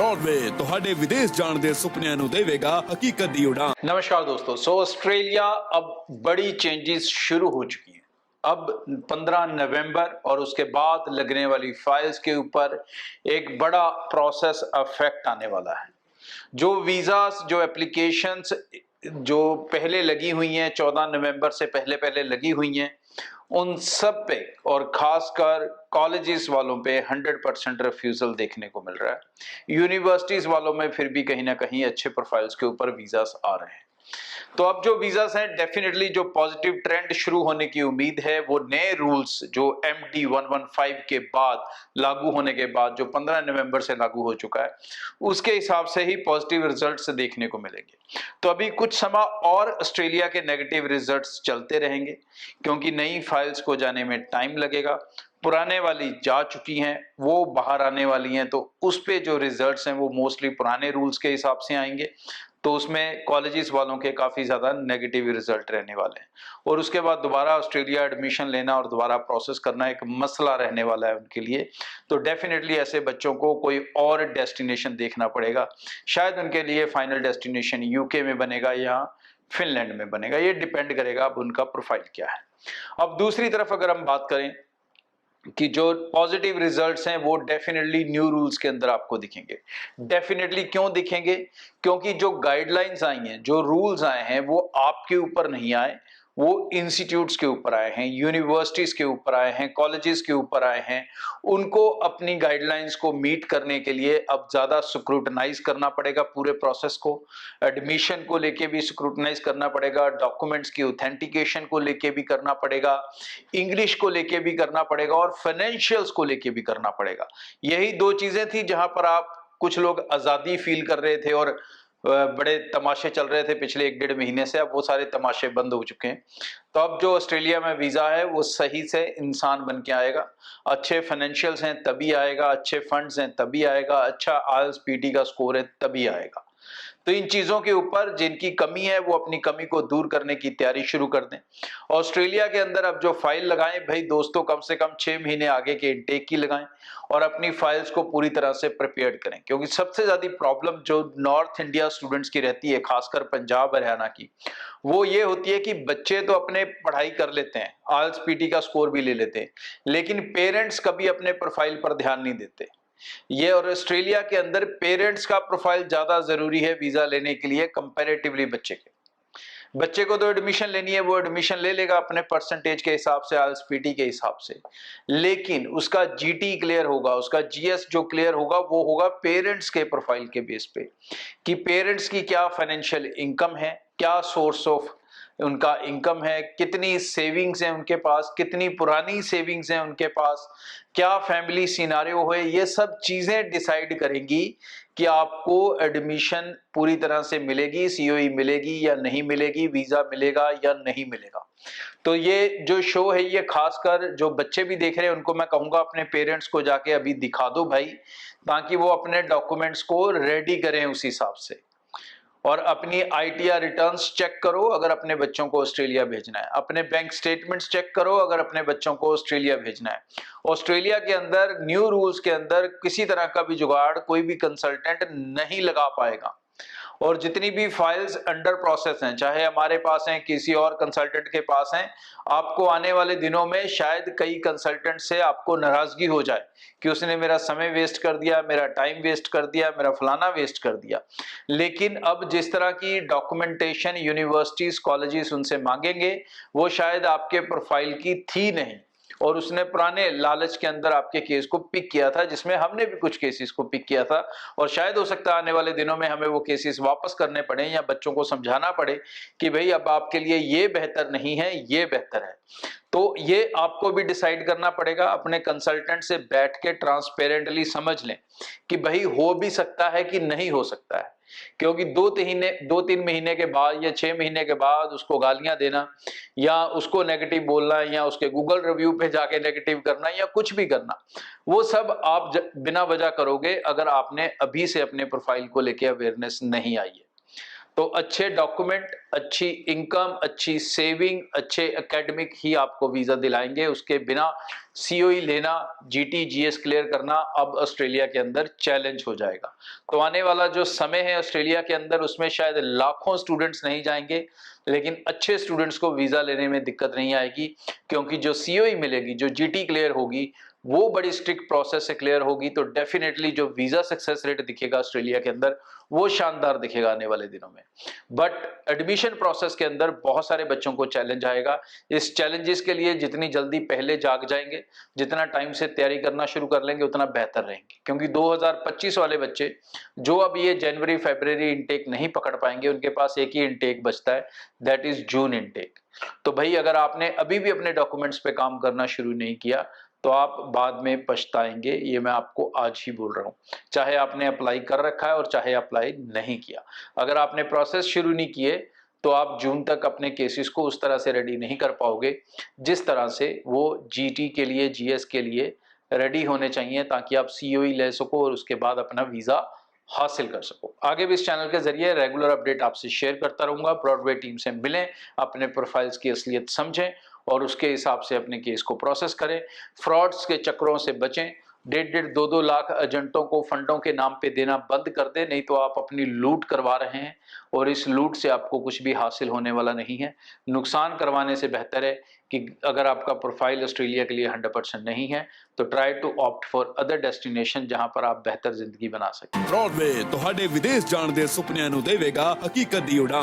Broadway ਤੁਹਾਡੇ ਵਿਦੇਸ਼ ਜਾਣ ਦੇ ਸੁਪਨਿਆਂ ਨੂੰ ਦੇਵੇਗਾ ਹਕੀਕਤ ਦੀ ਉਡਾਨ। नमस्कार दोस्तों। ऑस्ट्रेलिया अब बड़ी चेंजेस शुरू हो चुकी हैं। अब 15 नवंबर और उसके बाद लगने वाली फाइल्स के ऊपर एक बड़ा प्रोसेस अफेक्ट आने वाला है। जो वीज़ास, जो एप्लीकेशंस जो पहले लगी हुई हैं, 14 नवंबर से पहले लगी हुई हैं, उन सब पे और खासकर कॉलेजेस वालों पे 100% रिफ्यूजल देखने को मिल रहा है। यूनिवर्सिटीज वालों में फिर भी कहीं ना कहीं अच्छे प्रोफाइल्स के ऊपर वीजास आ रहे हैं। तो अब जो वीजास हैं, डेफिनेटली जो पॉजिटिव ट्रेंड शुरू होने की उम्मीद है वो नए रूल्स जो MD 115 के बाद लागू होने के बाद, जो 15 नवंबर से लागू हो चुका है, उसके हिसाब से ही पॉजिटिव रिजल्ट्स देखने को मिलेंगे। तो अभी कुछ समय और ऑस्ट्रेलिया के नेगेटिव रिजल्ट्स चलते रहेंगे क्योंकि नई फाइल्स को जाने में टाइम लगेगा। पुराने वाली जा चुकी हैं, वो बाहर आने वाली हैं, तो उस पे जो रिजल्ट्स हैं वो मोस्टली पुराने रूल्स के हिसाब से आएंगे। तो उसमें कॉलेजेस वालों के काफ़ी ज़्यादा नेगेटिव रिजल्ट रहने वाले हैं और उसके बाद दोबारा ऑस्ट्रेलिया एडमिशन लेना और दोबारा प्रोसेस करना एक मसला रहने वाला है उनके लिए। तो डेफिनेटली ऐसे बच्चों को कोई और डेस्टिनेशन देखना पड़ेगा। शायद उनके लिए फाइनल डेस्टिनेशन UK में बनेगा या फिनलैंड में बनेगा, ये डिपेंड करेगा अब उनका प्रोफाइल क्या है। अब दूसरी तरफ अगर हम बात करें कि जो पॉजिटिव रिजल्ट्स हैं वो डेफिनेटली न्यू रूल्स के अंदर आपको दिखेंगे। डेफिनेटली क्यों दिखेंगे? क्योंकि जो गाइडलाइंस आई हैं, जो रूल्स आए हैं, वो आपके ऊपर नहीं आए, वो इंस्टीट्यूट्स के ऊपर आए हैं, यूनिवर्सिटीज के ऊपर आए हैं, कॉलेजेस के ऊपर आए हैं। उनको अपनी गाइडलाइंस को मीट करने के लिए अब ज्यादा स्क्रूटनाइज करना पड़ेगा पूरे प्रोसेस को। एडमिशन को लेके भी स्क्रूटनाइज करना पड़ेगा, डॉक्यूमेंट्स की ऑथेंटिकेशन को लेके भी करना पड़ेगा, इंग्लिश को लेके भी करना पड़ेगा और फाइनेंशियल्स को लेके भी करना पड़ेगा। यही दो चीजें थी जहां पर आप कुछ लोग आजादी फील कर रहे थे और बड़े तमाशे चल रहे थे पिछले 1-1.5 महीने से। अब वो सारे तमाशे बंद हो चुके हैं। तो अब जो ऑस्ट्रेलिया में वीजा है वो सही से इंसान बन के आएगा। अच्छे फाइनेंशियल्स हैं तभी आएगा, अच्छे फंड्स हैं तभी आएगा, अच्छा IELTS PT का स्कोर है तभी आएगा। तो इन चीजों के ऊपर जिनकी कमी है वो अपनी कमी को दूर करने की तैयारी शुरू कर दें। ऑस्ट्रेलिया के अंदर अब जो फाइल लगाएं, भाई दोस्तों, कम से कम 6 महीने आगे के इनटेक की लगाएं और अपनी फाइल्स को पूरी तरह से प्रिपेयर करें। क्योंकि सबसे ज्यादा प्रॉब्लम जो नॉर्थ इंडिया स्टूडेंट्स की रहती है, खासकर पंजाब हरियाणा की, वो ये होती है कि बच्चे तो अपने पढ़ाई कर लेते हैं, IELTS PT का स्कोर भी ले लेते हैं, लेकिन पेरेंट्स कभी अपने प्रोफाइल पर ध्यान नहीं देते। ये और ऑस्ट्रेलिया के अंदर पेरेंट्स का प्रोफाइल ज्यादा जरूरी है वीजा लेने के लिए कंपैरेटिवली बच्चे के। बच्चे को तो एडमिशन लेनी है, वो एडमिशन ले लेगा अपने परसेंटेज के हिसाब से, IELTS PT के हिसाब से, लेकिन उसका GT क्लियर होगा, उसका GS जो क्लियर होगा वो होगा पेरेंट्स के प्रोफाइल के बेस पे कि पेरेंट्स की क्या फाइनेंशियल इनकम है, क्या सोर्स ऑफ उनका इनकम है, कितनी सेविंग्स हैं उनके पास, कितनी पुरानी सेविंग्स हैं उनके पास, क्या फैमिली सिनारियो है। ये सब चीजें डिसाइड करेंगी कि आपको एडमिशन पूरी तरह से मिलेगी, COE मिलेगी या नहीं मिलेगी, वीजा मिलेगा या नहीं मिलेगा। तो ये जो शो है, ये खासकर जो बच्चे भी देख रहे हैं उनको मैं कहूंगा अपने पेरेंट्स को जाके अभी दिखा दो भाई, ताकि वो अपने डॉक्यूमेंट्स को रेडी करें उस हिसाब से। और अपनी ITR रिटर्न्स चेक करो अगर अपने बच्चों को ऑस्ट्रेलिया भेजना है, अपने बैंक स्टेटमेंट्स चेक करो अगर अपने बच्चों को ऑस्ट्रेलिया भेजना है। ऑस्ट्रेलिया के अंदर न्यू रूल्स के अंदर किसी तरह का भी जुगाड़ कोई भी कंसल्टेंट नहीं लगा पाएगा। और जितनी भी फाइल्स अंडर प्रोसेस हैं, चाहे हमारे पास हैं, किसी और कंसल्टेंट के पास हैं, आपको आने वाले दिनों में शायद कई कंसल्टेंट से आपको नाराजगी हो जाए कि उसने मेरा समय वेस्ट कर दिया, मेरा टाइम वेस्ट कर दिया, मेरा फलाना वेस्ट कर दिया। लेकिन अब जिस तरह की डॉक्यूमेंटेशन यूनिवर्सिटीज, कॉलेजेस उनसे मांगेंगे, वो शायद आपके प्रोफाइल की थी नहीं और उसने पुराने लालच के अंदर आपके केस को पिक किया था, जिसमें हमने भी कुछ केसेस को पिक किया था। और शायद हो सकता है आने वाले दिनों में हमें वो केसेस वापस करने पड़े या बच्चों को समझाना पड़े कि भाई अब आपके लिए ये बेहतर नहीं है, ये बेहतर है। तो ये आपको भी डिसाइड करना पड़ेगा। अपने कंसल्टेंट से बैठ के ट्रांसपेरेंटली समझ लें कि भाई हो भी सकता है कि नहीं हो सकता है। क्योंकि 2-3 महीने के बाद या 6 महीने के बाद उसको गालियां देना या उसको नेगेटिव बोलना या उसके गूगल रिव्यू पे जाके नेगेटिव करना या कुछ भी करना, वो सब आप बिना वजह करोगे अगर आपने अभी से अपने प्रोफाइल को लेके अवेयरनेस नहीं आई है। तो अच्छे डॉक्यूमेंट, अच्छी इनकम, अच्छी सेविंग, अच्छे एकेडमिक ही आपको वीजा दिलाएंगे। उसके बिना सीओई लेना, जीटी जीएस क्लियर करना अब ऑस्ट्रेलिया के अंदर चैलेंज हो जाएगा। तो आने वाला जो समय है ऑस्ट्रेलिया के अंदर, उसमें शायद लाखों स्टूडेंट्स नहीं जाएंगे, लेकिन अच्छे स्टूडेंट्स को वीजा लेने में दिक्कत नहीं आएगी, क्योंकि जो सीओई मिलेगी, जो जीटी क्लियर होगी, वो बड़ी स्ट्रिक्ट प्रोसेस से क्लियर होगी। तो डेफिनेटली जो वीजा सक्सेस रेट दिखेगा ऑस्ट्रेलिया के अंदर, वो शानदार दिखेगा आने वाले दिनों में। बट एडमिशन प्रोसेस के अंदर बहुत सारे बच्चों को चैलेंज आएगा। इस चैलेंजेस के लिए जितनी जल्दी पहले जाग जाएंगे, जितना टाइम से तैयारी करना शुरू कर लेंगे, उतना बेहतर रहेंगे। क्योंकि 2025 वाले बच्चे जो अब ये जनवरी फरवरी इनटेक नहीं पकड़ पाएंगे, उनके पास एक ही इनटेक बचता है, दैट इज जून इनटेक। तो भाई अगर आपने अभी भी अपने डॉक्यूमेंट्स पे काम करना शुरू नहीं किया, तो आप बाद में पछताएंगे। ये मैं आपको आज ही बोल रहा हूँ, चाहे आपने अप्लाई कर रखा है और चाहे अप्लाई नहीं किया। अगर आपने प्रोसेस शुरू नहीं किए, तो आप जून तक अपने केसेस को उस तरह से रेडी नहीं कर पाओगे जिस तरह से वो जीटी के लिए, जीएस के लिए रेडी होने चाहिए, ताकि आप सीओई ले सको और उसके बाद अपना वीजा हासिल कर सको। आगे भी इस चैनल के जरिए रेगुलर अपडेट आपसे शेयर करता रहूंगा। ब्रॉडवे टीम से मिलें, अपने प्रोफाइल्स की असलियत समझें और उसके हिसाब से अपने केस को प्रोसेस करें। फ्रॉड्स के चक्रों से बचें। 1.5-2 लाख एजेंटों को फंडों के नाम पे देना बंद कर दें, नहीं तो आप अपनी लूट करवा रहे हैं और इस लूट से आपको कुछ भी हासिल होने वाला नहीं है। नुकसान करवाने से बेहतर है कि अगर आपका प्रोफाइल ऑस्ट्रेलिया के लिए 100% नहीं है, तो try to opt for other destination जहां पर आप बेहतर जिंदगी बना सकें। ब्रॉडवे ਤੁਹਾਡੇ ਵਿਦੇਸ਼ ਜਾਣ ਦੇ ਸੁਪਨਿਆਂ ਨੂੰ ਦੇਵੇਗਾ ਹਕੀਕਤ ਦੀ ਉਡਾਨ।